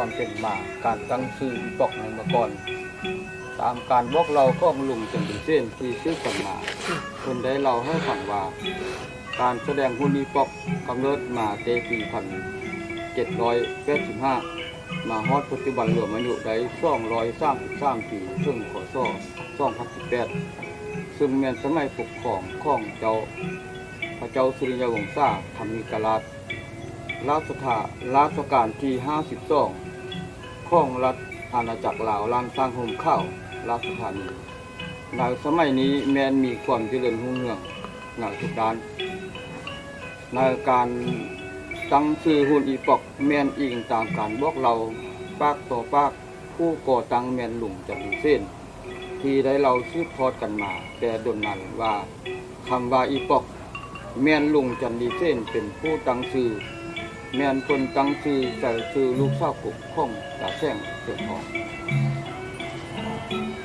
ความเป็นมาการตั้งชื่ออีปอกในเมื่อก่อนตามการบอกเราของลุงจันทร์เส้นที่ชื่อกันมาคนได้เราให้ฟังว่าการแสดงหุ่นอีปอกกำเนิดมาแต่ปี1785มาฮอดปัจจุบันรวมอายุได้233ปีซึ่งขศ2018ซึ่งแม่นสมัยปกครองของเจ้าพระเจ้าสุริยวงศ์ธรรมิกราชรัชกาลที่52ของรัฐอาณาจักรลาวลานสร้างโฮมข้าวราชธานีในสมัยนี้แม้นมีความเจริญรุ่งเรืองในทุกด้านในการตั้งชื่อหุ่นอีปอกแม่นอิงตามการบอกเราปากต่อปากผู้ก่อตั้งแม่นลุงจันทร์เส้นที่ได้เราสืบทอดกันมาแต่ดนนั้นว่าคำว่าอีปอกแม่นลุงจันทร์เส้นเป็นผู้ตั้งชื่อแม่นคนตั้งชื่อใส่ชื่อลูกสาวของตาแซงเสียงทอง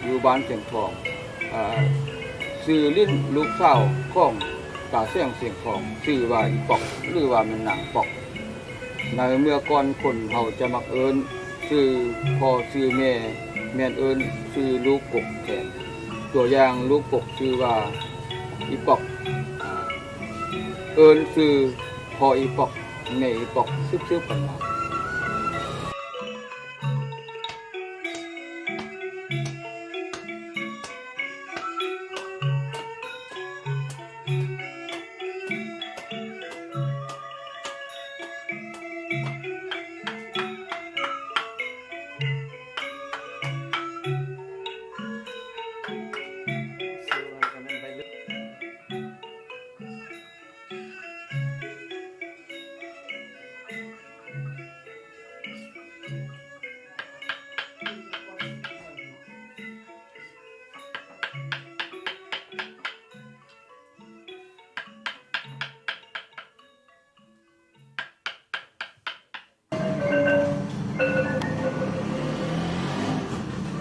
อยู่บ้านเสียงทองชื่อลิ้นลูกสาวของตาแซงเสียงทองชื่อว่าอีปอกหรือว่ามันนางปอกในเมื่อก่อนคนเฮาจะมักเอิ้นชื่อพ่อชื่อแม่แม่นเอิ้นชื่อลูกกกแทนตัวอย่างลูกกกชื่อว่าอีปอกเอิ้นชื่อพ่ออีปอกแม่อีปอกซึบๆกันมา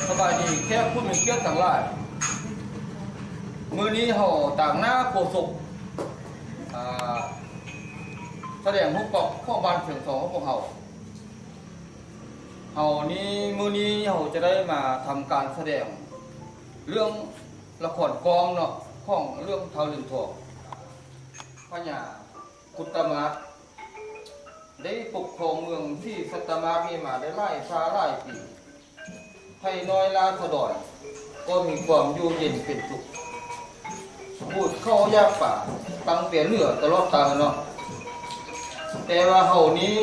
สบายดีแค่พูดเป็นเกียรติต่างหลายมือนี้ห่อต่างหน้าโคศกแสดงมุกปอกข้อบ้านเฉียงสองของพวกเฮานี้มือนี้เฮาจะได้มาทำการแสดงเรื่องละครกองเนาะของเรื่องเท้าลินทองพญากุตมาศได้ปกครองเมืองที่สัตมามีมาได้หลายปีไทยน้อยลาสะดอนก็มีความอยู่เย็นเป็นสุขพูดเข้ายากป่าตังเปลี่ยนเหนือตลอดตาเนาะแต่ว่าเฮานี้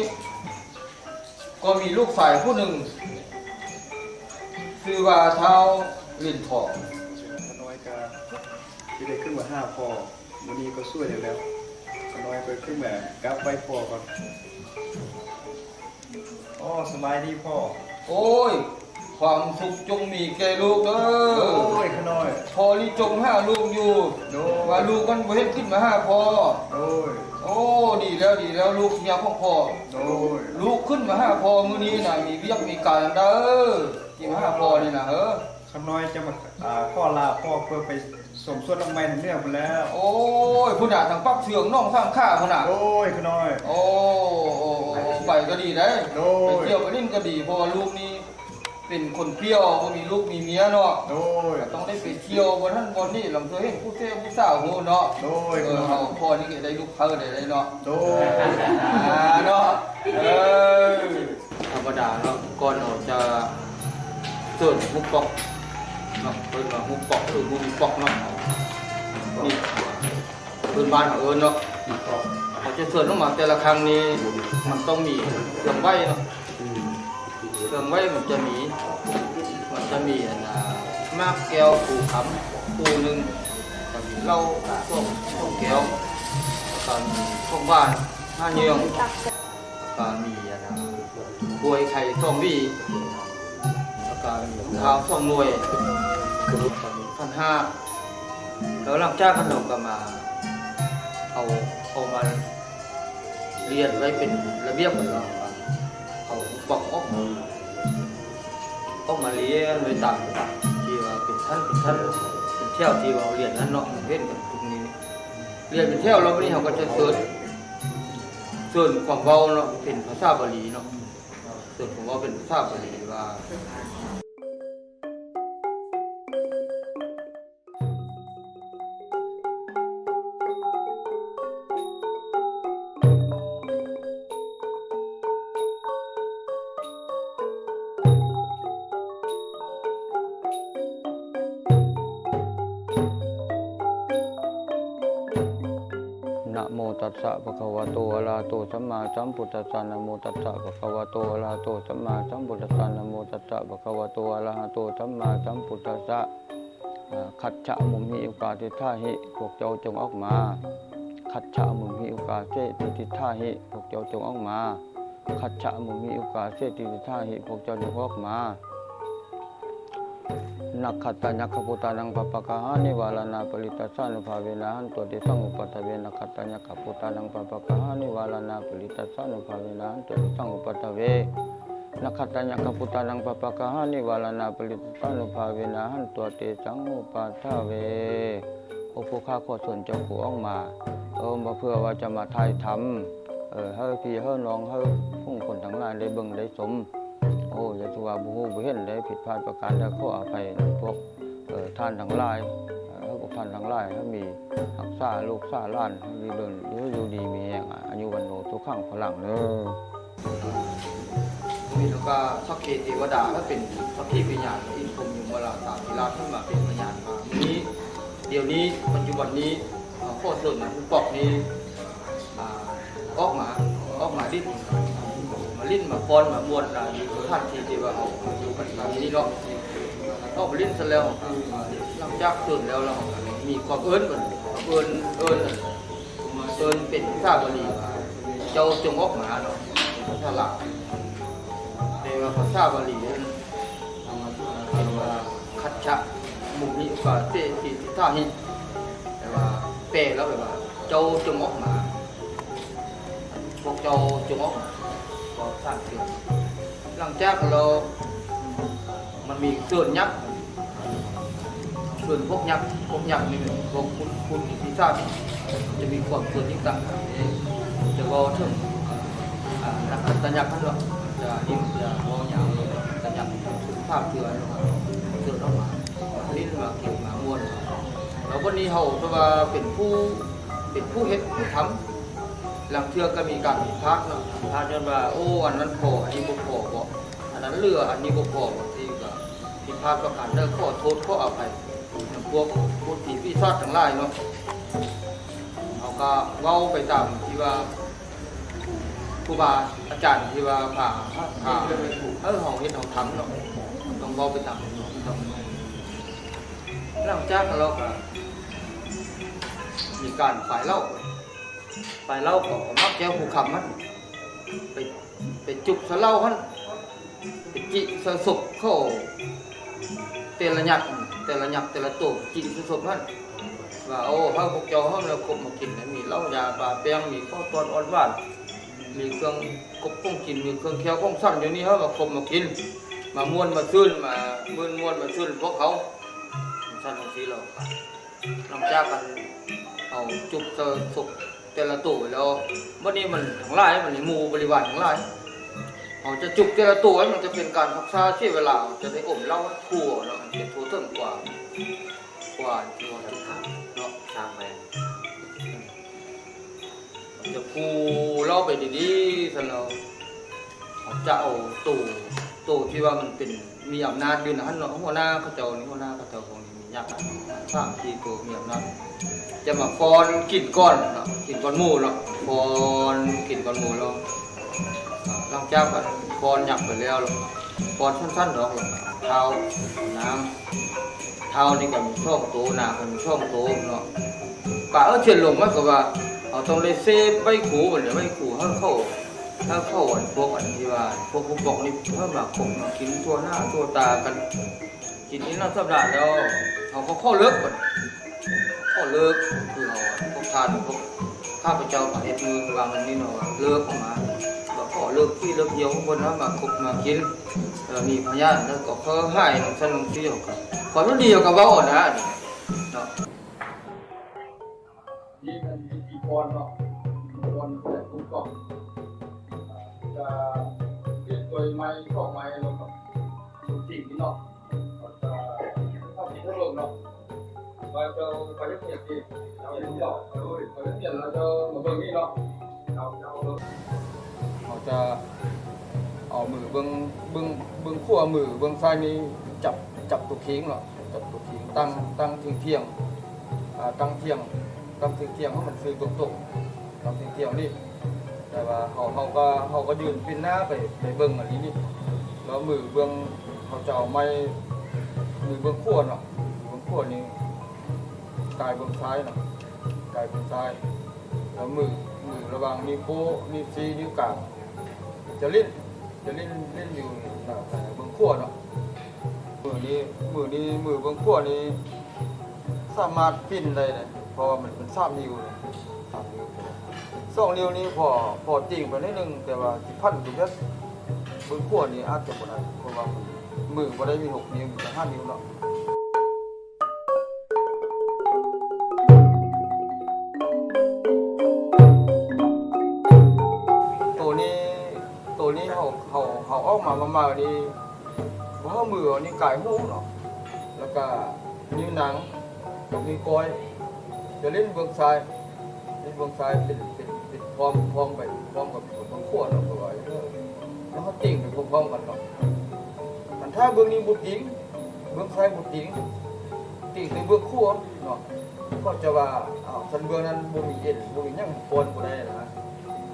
ก็มีลูกชายผู้หนึ่งชื่อว่าเท้าลินทองน้อยก็ที่ได้ขึ้นมา5 พอวันนี้ก็ช่วยได้แล้วน้อยไปขึ้นมากลับไปพอก่อนอ๋อสบายดีพ่อโอ้ยความสุขจงมีแก่ลูกเด้อโอ้ยขน้อยพอนี่จงห้าลูกอยู่ว่าลูกมันบ่เฮ็ดขึ้นมาห้าพอโอ้ดีแล้วลูกเมียของพ่อลูกขึ้นมาห้าพอมื้อนี้น่ะมีเวียกมีการเด้อที่มาห้าพอนี่น่ะขน้อยจะมาพ่อลาพ่อเพื่อไปสมสวดน้ำมันเรื่องไปแล้วโอ้ยผู้ด่าทางปักเสืองน้องสร้างข้าพุ่นน่ะโอ้ยขน้อยโอ้ไปก็ดีได้ไปเที่ยวไปนิ่งก็ดีเพราะว่าลูกนี้เป็นคนเปรี้ยวก็มีลูกมีเมียเนาะต้องได้ไปเที่ยวบนนั้นบนนี่ลำเธอเห็นผู้เท่ผู้สาวโหเนาะเอาพ่อนี่ก็ได้ลูกเพิ่นได้เนาะเนาะธรรมดาเนาะก่อนเราจะเสิร์ฟมุกปอกเนาะเพิ่นว่ามุกปอกหรือมุกปอกเนาะนี่เพิ่นบ้านเขาเนาะเขาจะเสิร์ฟลงมาแต่ละครั้งนี้มันต้องมีลำไว้เนาะเครื่องไว้มันจะมีมากแก้วปูขำปูหนึ่งก็มีเหล้าส้มแก้วก็มีข้าวบ้านห้าเยืองก็มีกล้วยไข่ส้มวีแล้วก็มีข้าวส้มนวย1,500แล้วหลังจากขนมก็มาเอามาเรียนไว้เป็นระเบียบเหมือนกันเอาปอกออกมาเรียนไว้ต่างที่ว่าเป็นท่านเป็นเที่ยวที่เราเรียนนั้นเนาะเล่นกันตรงนี้เรียนเป็นเที่ยวเราวันนี้เราก็จะส่วนความเบาเนาะเป็นภาษาบาลีเนาะ ส่วนผมว่าเป็นภาษาบาลีว่า นะโมตัสสะภะคะวะโตอะระหะโตสัมมาสัมพุทธัสสะนะโมตัสสะภะคะวะโตอะระหะโตสัมมาสัมพุทธัสสะนะโมตัสสะภะคะวะโตอะระหะโตสัมมาสัมพุทธัสสะขัดฉะมุมหิโอกาสทิท่าหิพวกเจ้าจงออกมาขัดฉะมุมหิโอกาสเสติทิท่าหิพวกเจ้าจงออกมาขัดฉะมุมหิโอกาสเสติทิท่าหิพวกเจ้าจงออกมานักขัตตานักขพุตานังปปะกะหานิวาลานาปริตัสสานุภาเวนะหันตัวเดสังอุปตะเวนักขัตตานักขพุตานังปปะกะหานิวาลานาปริตัสสานุภาเวนะหันตัวเดสังอุปตะเวนักขัตตานักขพุตานังปปะกะหานิวาลานาปริตัสสานุภาเวนะหันตัวเดสังอุปตะเวโอผู้ข้าขอส่วนเจ้าผู้ออกมามาเพื่อว่าจะมาถ่ายทำให้พี่ให้น้องให้ผู้คนทั้งหลายได้เบิ่งได้สมโอ้ยะตัวบุหูบุเห็นได้ผิดพลาดประการใดขออภัยพวกท่านทั้งหลายพวกท่านทั้งหลายให้มีรักษาลูกษาหลานให้มีเดินอยู่ดีมีแห่งอายุวันโนทุกขังพลังเนอะมีแล้วก็สักเกเทวดาถ้าเป็นสักขีพยานอินพรหมยมราชาธิราชขึ้นมาเป็นพยานมานี้เดี๋ยวนี้ปัจจุบันนี้ข้อเสริมผู้ปอกนี้ออกมาดิ้นมาลิ้นมาฟ้อนมามวนอยู่ท่านที่ว่าเอาอยู่กันตามนี้เนาะออกมาลิ้นเสร็จแล้วหลังจากตื่นแล้วเรามีความเอิ้นเป็นภาษาบาลีเจ้าจงออกมาเนาะภาษาหลักแต่ว่าภาษาบาลีนั้นว่าคัจฉะมุนิอุปาเตติท่าหิแต่ว่าแปลแล้วแบบว่าเจ้าจงออกมาพวกเจ้าจงออกมาก็สร้างเสือหลังจากเรามันมีเสือยักษ์ส่วนพวกยักษ์นี่พวกคุณพิซซ่าจะมีความส่วนยิ่งต่างจะก็ถึงนักตัญญักษ์นั่นแหละจะดิ้นจะวอหยาบตัญญักษ์ภาพเสือออกมาลิ้นมาเกี่ยวมามวนแล้ววันนี้เขาเพราะว่าเป็นผู้เฮ็ดผู้ทำหลังเทือก็มีการผิดพลาดเนาะพลาดจนว่าโอ้อันนั้นพออันนี้บ่พอบ่อันนั้นเรืออันนี้บ่พอบางทีก็ผิดพลาดประการเด้อขอโทษขออภัยพวกผู้ที่พิซาทั้งหลายเนาะเขาก็เว้าไปตามที่ว่าครูบาอาจารย์ที่ว่าผ่าเฮาเฮ็ดเฮาทำเนาะต้องเว้าไปตามหลังจากเราก็มีการฝ่ายเล่าของมักแก้วผู้คำมันไปจุกสะเล่ามันไปจิสะศพเข้าเตละหยักแต่ละตัวจิสะศพมันว่าโอ้เฮาพวกเจ้าเฮาเราคบมากินมีเหล้ายาปลาแป้งมีข้าวต้นอ่อนหวานมีเครื่องกบป้องกินมีเครื่องเคี้ยวของสั่นอยู่นี่เฮามาคบมากินมาม่วนมาซื่นมาม่วนมาซื่นพวกเขาสั่นของสีเราหลังจากกันเอาจุกสะศพแต่ละตัวแล้ววันนี้มันทั้งหลายมันหมู่บริวารทั้งหลายเขาจะจุกแต่ละตัวมันจะเป็นการพักษาเสียเวลาจะได้อมเหล้าทั่วเนาะเป็นทั่วถึงกว่าที่ว่าจุกเนาะทางไปจะพูเล่าไปดีๆซะแล้วเขาจะเอาตู้ที่ว่ามันเป็นมีอำนาจอยู่นะฮะเนาะหัวหน้าเขาเจ้านี่หัวหน้าเขาเจ้าของนี่มียักษ์3-4ตัวมีอำนาจจะมาฟ้อนกินก้อนเนาะกินก้อนหมูเนาะฟ้อนกินก้อนหมูแล้วหลังจากกันฟ้อนหยับไปแล้วฟ้อนสั้นๆดอกเท้าน้ำเท้านี่ก็มีช่องโตหนาก็มีช่องโตเนาะกะเฉียนลงมันก็ว่าเอาต้องเลยเซฟใบขู่เหมือนใบขู่ถ้าเข้าพวกอันที่ว่าพวกผู้บอกนี่เพิ่มมาผมกินทั่วหน้าทั่วตากันกินนี้น่าสัปดาห์แล้วเขาก็เข้าเลิกก่อนข้อเลิกคือเราพวกทานพวกข้าพเจ้ากับเอ็ดมือวางมันนี่เนาะเลิกออกมาแล้วข้อเลิกที่เลิกเดียวคนนั้นมาคุกมากินมีพยานแล้วก็เขาให้น้องฉันน้องเที่ยวกันความรู้ดีกับว่าอ่อนนะเนาะนี่มันมีกรเนาะกรแต่ผู้กองจะเปลี่ยน วยไม้ของไม้เนาะครับสุจริงนี่เนาะถ้าผิดถ้าลงเนาะเราจะไปเรียนที่เราเรียนต่อไปเรียนเราจะมาเบิ่งนี่เนาะเขาจะเอามือเบิ่งขั้วมือเบิ่งซ้ายนี้จับตัวเคียงเนาะจับตัวเคียงตั้งเที่ยงตั้งเที่ยงให้มันซื้อตรงๆตั้งเที่ยงนี่แต่ว่าเขาก็ยืนปินหน้าไปเบิ่งอันนี้นี่แล้วมือเบิ่งเขาจะเอาไม้มือเบิ่งขั้วเนาะเบิ่งขั้วนี่กายเบิ่งซ้ายเนาะกายเบิ่งซ้ายแล้วมือระหว่างนิ้วโป้งนิ้วชี้นิ้วกลางจะเล่นอยู่เบิ่งขั้วเนาะมือเบิ่งขั้วนี้สามารถปิ้นได้เลยเพราะว่ามันเป็น3 นิ้วเลย3 นิ้ว2 นิ้วนี้พอติ่งไปนิดนึงแต่ว่าที่พันตรงนี้เบิ่งขั้วนี้อาจจะบ่ได้เพราะว่ามือบ่ได้มี6 นิ้วมีแต่5 นิ้วเนาะตัวนี้เขาออกมาประมาณนี้เพราะมือนี่กายหูเนาะแล้วก็นิ้วหนังกับนิ้วก้อยจะเล่นเบื้องซ้ายเป็นพร้อมไปพร้อมกับเบื้องขวาเนาะก็แล้วเขาติ่งไปพร้อมกันเนาะมันถ้าเบื้องนี้บุตรหญิงเบื้องซ้ายบุตรหญิงติ่งในเบื้องขวาเนาะก็จะว่าสันเบื้องนั้นบ่มีเอ็นบ่มีหยังปนบ่ได้นะ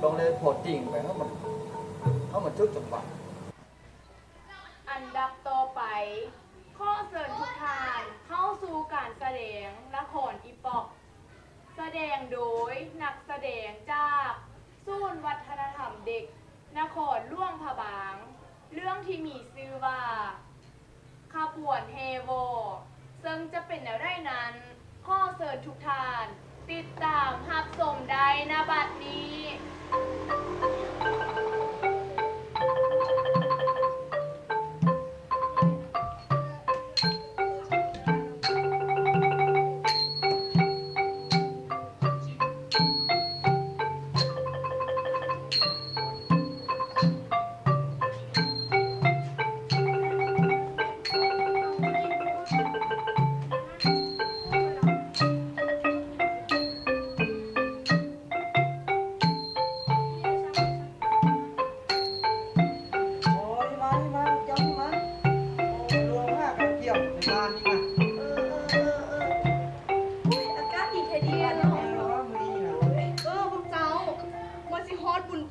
ต้องเลยพอติ่งไปให้มันทึกจังหวะ อันดับต่อไปข้อเสริญทุกทานเข้าสู่การแสดงละครอีปอกแสดงโดยนักแสดงจากศูนย์วัฒนธรรมเด็กนครหลวงพระบาง เรื่องที่มีชื่อว่าขบวนเฮโวซึ่งจะเป็นแนวได้นั้นข้อเสริญทุกทานติดตามรับชมได้ณบัดนี้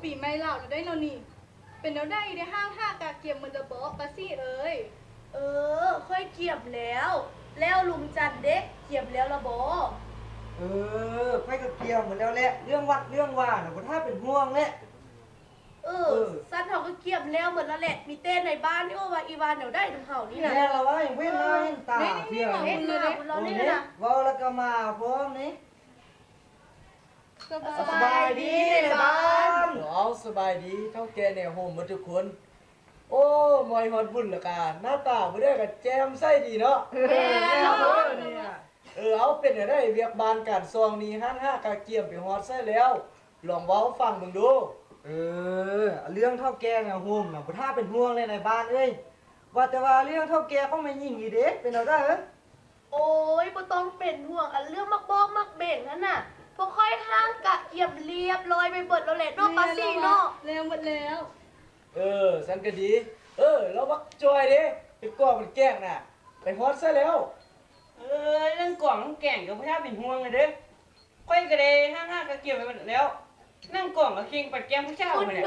ปีใหม่เหล่าจะได้นอนนี่เป็นแล้วได้ห้ากาเกียมมันจะบอกกะซี่เอ้ยค่อยเกียบแล้วลุงจันเด็กเกียบแล้วละบอค่อยก็เกี่ยวเหมือนแล้วแหละเรื่องวัดเรื่องว่าน่ะบ่ถ้าเป็นห่วงแหละสั้นเขาก็เกียบแล้วเหมือนแล้วแหละมีเต้ในบ้านนี่ว่าอีวานเดี๋ยวได้ทั้งเฮานี่นะ แม่เราว่าอย่างเว้นน้อยตาเที่ยว เห็นเลยเรานี่นะ เว้าแล้วก็มาพร้อมนี่ สบายดีในบ้าน เอาสบายดีเท่าแก่แนวโฮมหมดทุกคนโอ้มอยฮอดบุญละกันหน้าตาบ่ได้ก็แจ่มใสดีเนาะเอาเป็นได้เวียกบานการซองนี้5กะเกียมไปฮอดใส่แล้วลองเว้าฟังมึงดูเรื่องเท่าแก่แนวโฮมน่ะบ่ถ้าเป็นห่วงเลยในบ้านเอ้ยว่าแต่ว่าเรื่องเท่าแก่เขาไม่ยิ่งอีเด้เป็นเอาได้โอ้ยบ่ต้องเป็นห่วงอันเรื่องมักบอกมักเบ่งนั่นน่ะพอค่อยห้างกะเกียบเรียบร้อยไปเบิดแล้วแหละเนาะปาซี่เนาะแล้วหมดแล้วสันก็ดีแล้วบักจอยเด้ไปกองมันแกล้งน่ะไปฮอดซะแล้วเรื่องกล่องน้ำแกงก็บ่ถ้าเป็นห่วงเลยเด้อค่อยก็ได้5ก็เก็บไว้หมดแล้วนั่งกล่องก็คิงปัดแก้มผู้เจ้ามาเนี่ย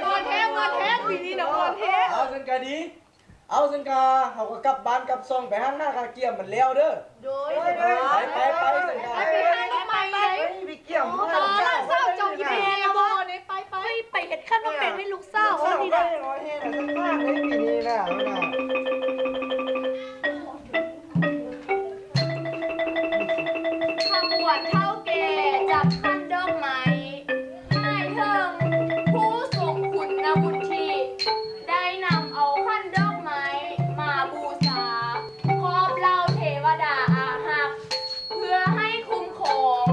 งอนแท้ปีนี้นะงอนแท้เอาสันก็ดีเอาสังกาเขาก็กลับบ้านกลับซองไปห้างหน้ากาเกียมมันแล้วเด้อโดยไปสังกาไปเกี่ยมเศร้าจงยิ้มแย้มบอเนี่ยไปเห็ดข้าวน้ำแกงให้ลูกสาวนี่นะปีนี้นะขบวนเท่าแก่จับขั้นดอกไม้นายเทิงผู้ทรงคุณบุญที่ได้นำเอาขั้นดอกไม้มาบูชาครอบเล่าเทวดาอาหักเพื่อให้คุ้มครอง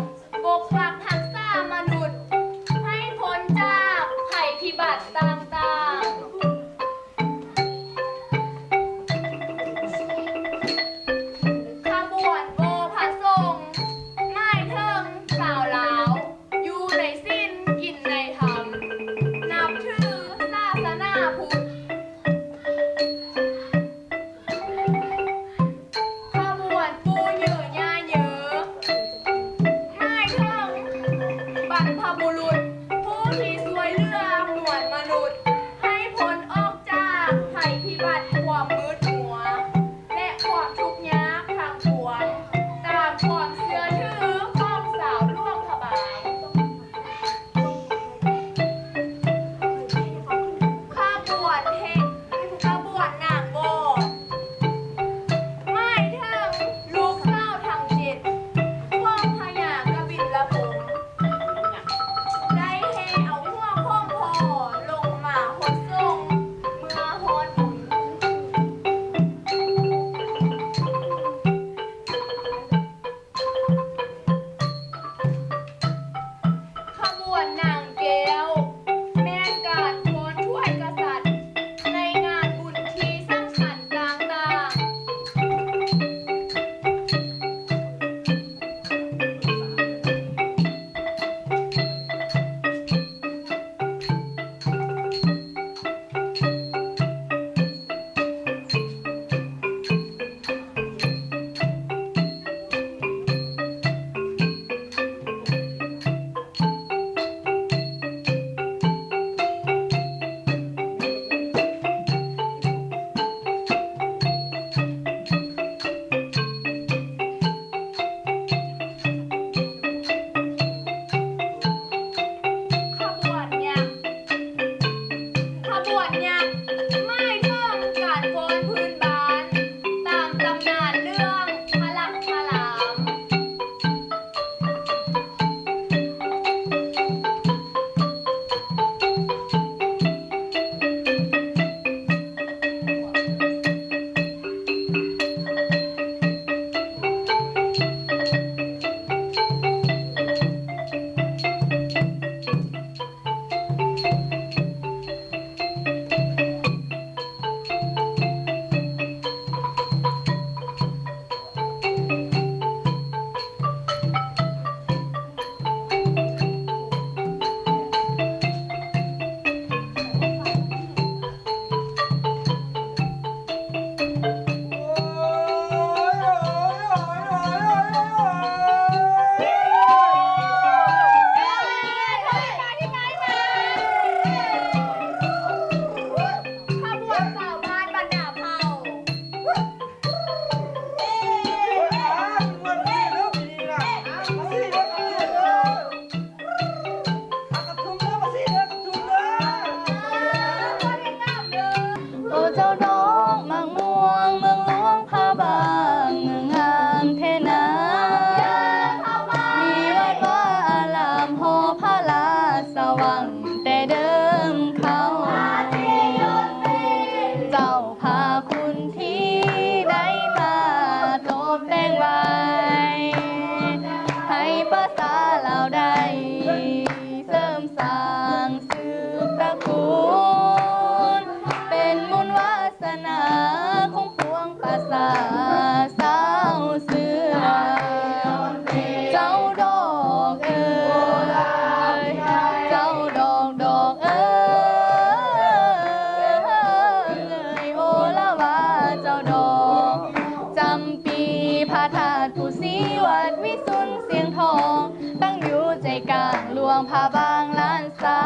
งพาบางล้านสา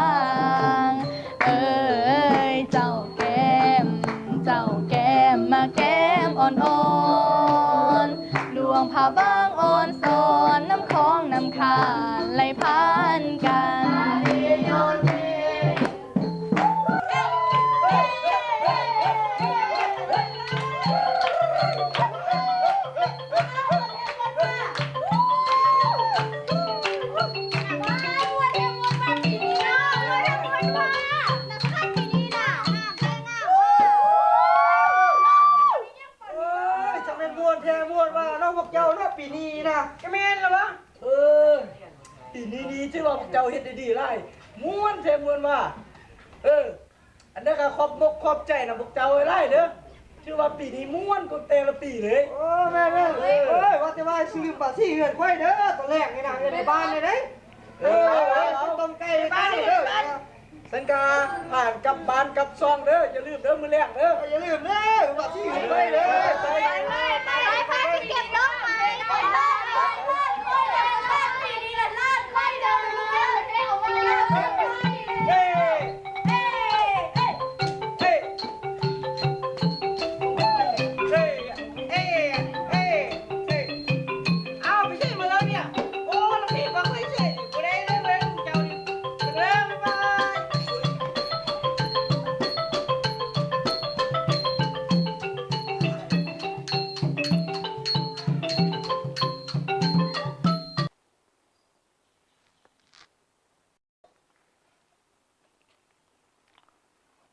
ง เอ้ยเจ้าแก้มมาแก้มอ่อนๆลวงพาบางอ่อนสอนน้ำคองน้ำขานไหลผ่านกัน เอ้ยจะเป็นม่วนแท้ม่วนว่าน้องพวกเจ้าเนาะปีนี้นะ ก็แม่นแล้ววะ เออปีนี้ดีที่ว่าพวกเจ้าเฮ็ดได้ดีหลายม่วนแท้ม่วนว่าอันนั้นก็ขอบมกขอบใจนะพวกเจ้าหลายเด้อชื่อว่าปีนี้ม่วนกว่าแต่ละปีเลยโอ้แม่เอ้ยว่าแต่ว่าซื้อปลาซี่เฮือนค่อยเด้อตอนแรกนี่นะในบ้านเลยเด้ต้มไก่ในบ้านเด้อสังกาผ่านกลับบ้านกลับซองเด้ออย่าลืมเด้อมื้อแรกเด้ออย่าลืมเด้อปลาซี่เฮือนค่อยเด้อเอาไปใช่มาแล้วเนี่ยโอ้ลังเทบอกไม่ใช่กูได้เลยเว้ยเจ้านี่เริ่มไป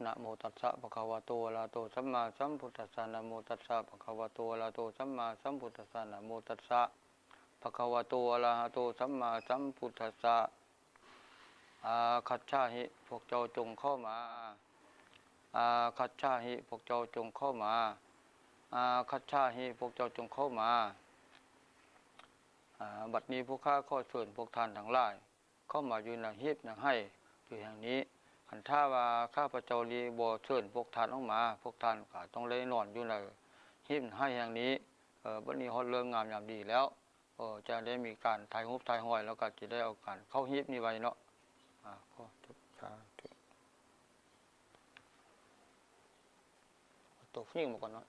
นะโมตัสสะภะคะวะโตอะระหะโตสัมมาสัมพุทธัสสะนะโมตัสสะภะคะวะโตอะระหะโตสัมมาสัมพุทธัสสะนะโมตัสสะภะคะวะโตอะระหะโตสัมมาสัมพุทธัสสะอาคัจฉาหิพวกเจ้าจงเข้ามาอาคัจฉาหิพวกเจ้าจงเข้ามาอาคัจฉาหิพวกเจ้าจงเข้ามาบัดนี้พวกข้าขอเชิญพวกท่านทั้งหลายเข้ามาอยู่ในหีบในให้อยู่แห่งนี้อันถ้าว่าข้าพเจ้าลีบ่เชิญพวกท่านออกมาพวกท่านก็ต้องเลยนอนอยู่ในหีบให้แห่งนี้บัดนี้ฮอดเรื่องงามยามดีแล้วจะได้มีการถ่ายรูปถ่ายห้อยแล้วก็จะได้เอาการเข้าหีบนี้ไว้เนาะขอทุกสาธุตัวฟิ่งมาก่อนเนาะ